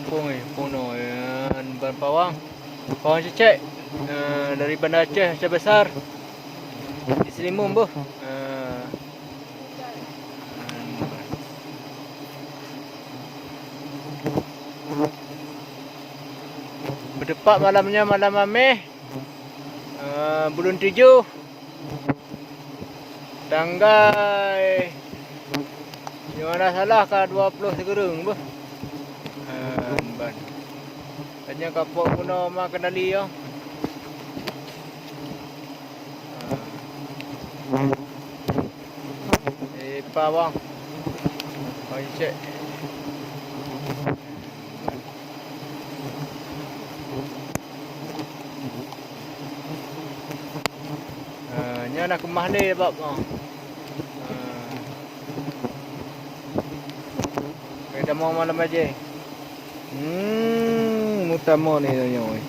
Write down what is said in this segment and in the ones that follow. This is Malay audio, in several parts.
kampung ni, Pono. Ban pawang. Pawang cecek. Dari Bandar Aceh besar. Di Selimum boh. Berdepak malamnya malam Ameh. Bulan 7. Tanggal Mana salah ka 20 segerung boh. Ban. Hanya kapok guna mak kendali yo. Pawang. Pawang cek. Nya nak kemah ni bab. Kita mau malam aja. Utama ni tanya oi.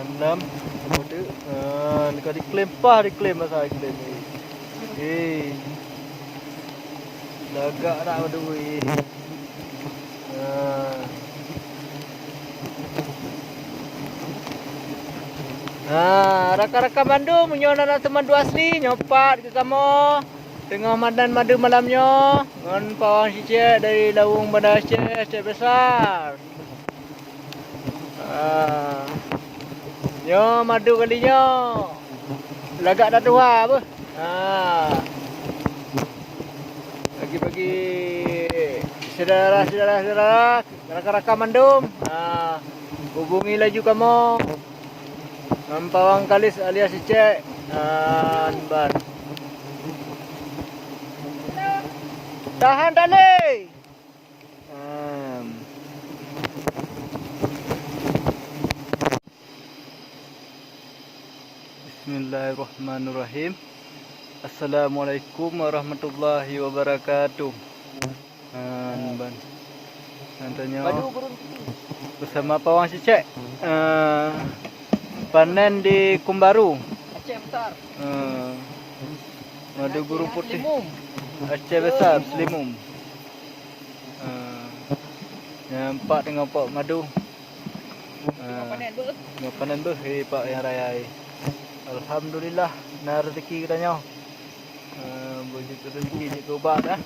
Enam, mode, nak diklaim masa diklaim ni. Lagak nak berdui. Raka-raka Bandung menyonan teman dua asli nyopat ke kamu tengah madan madu malamnya ngan pawang cicek dari Lawung Bandar Aceh besar. Nyo madu kalinya lagak dah tua apa? Bagi-bagi saudara-saudara raka-raka Bandung. Hubungi laju kamu. Pawang kalis alias cecek. Ban. Tahan tali. Bismillahirrahmanirrahim. Assalamualaikum warahmatullahi wabarakatuh. Ban. Nantinya bersama pawang cecek. Panen di Kumbaru. Aceh besar. Madu guru putih. Aceh besar, Selimum. Nampak dengan pak madu. Panen beuh pak yang raya. Alhamdulillah, na rezeki katanya. Boleh rezeki ni tobat dah.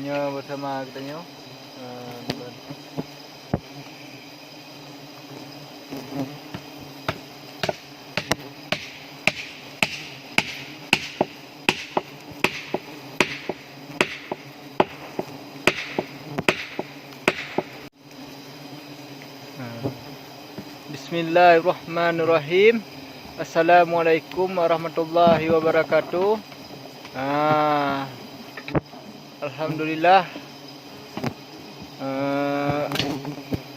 Nya bersama katanya. Bismillahirrahmanirrahim. Assalamualaikum warahmatullahi wabarakatuh. Alhamdulillah.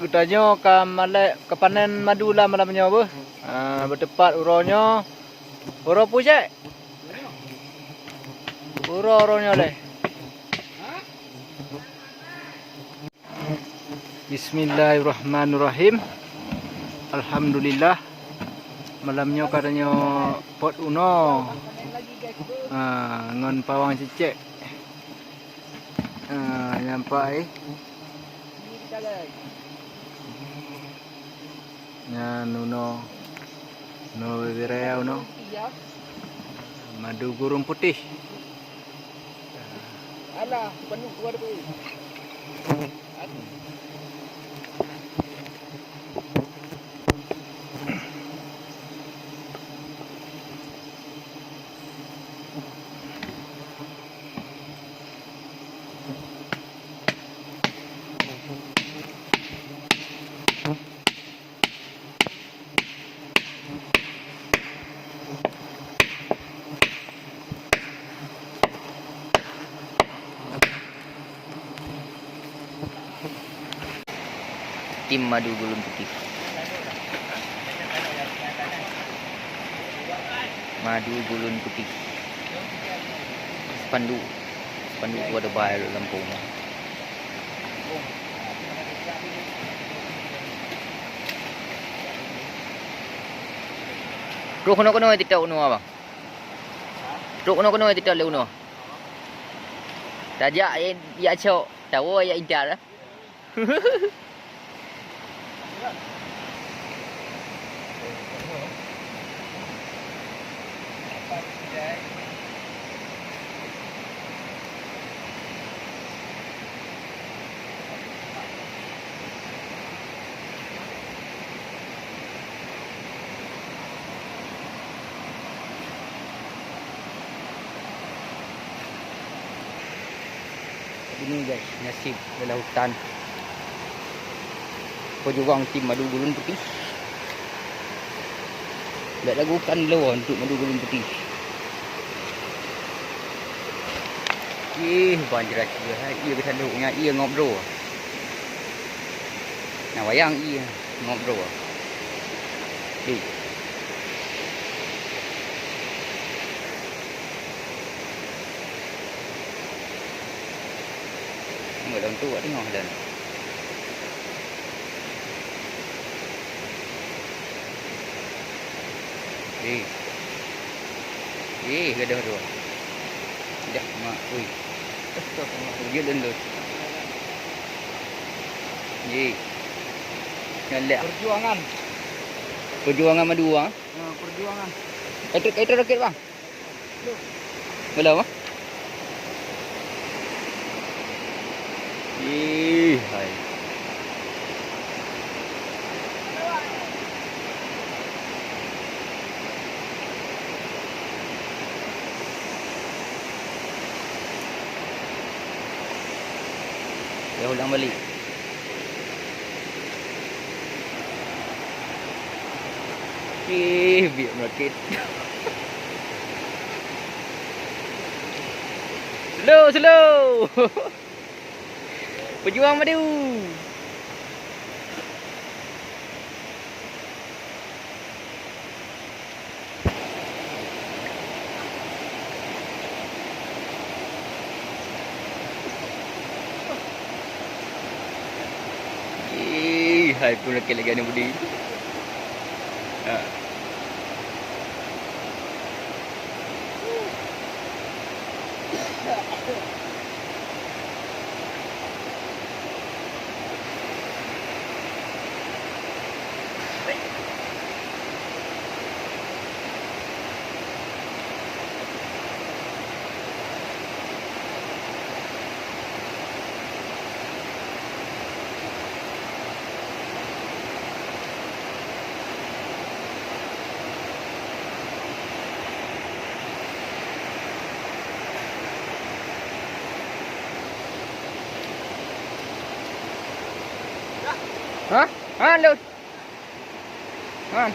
Katanya ke panen madu lah malamnya apa? Bertepat uronya. Uro pucek. Uronya leh. Bismillahirrahmanirrahim. Alhamdulillah. Malamnya katanya pot uno. Ngon pawang cecek. Nyampai. Nya nuno wiraya uno. Madu gurung putih. Alah, penuh keluar tu. tim Madu Gulung Putih. Madu Gulung Putih. Spanduk tu ada bayar Lampung. Truk kono tidak uno abang. Truk kono tidak le uno. Tajak ya cok, tahu ya indah lah. Ini guys, nasib dalam hutan. Pejuang tim Madu Gulung Putih. Tak lakukan lawan untuk Madu Gulung Putih. Banjir dia. Ia ke tanduknya, ia ngobrol. Nah, wayang ia ngobrol. Người đồng tu ở cái ngọn đền. Đi gede rồi. Tidak mak, ui. Dia lên rồi. Ngelak. Perjuangan Madu ah. Perjuangan. Itu rakit bang. Belum ah? Hai. Dia ulang balik. Biar rakit. Slow. Pejuang Madu. Hai pun lagi ni budi. Hah? Hah, Lut. Hah?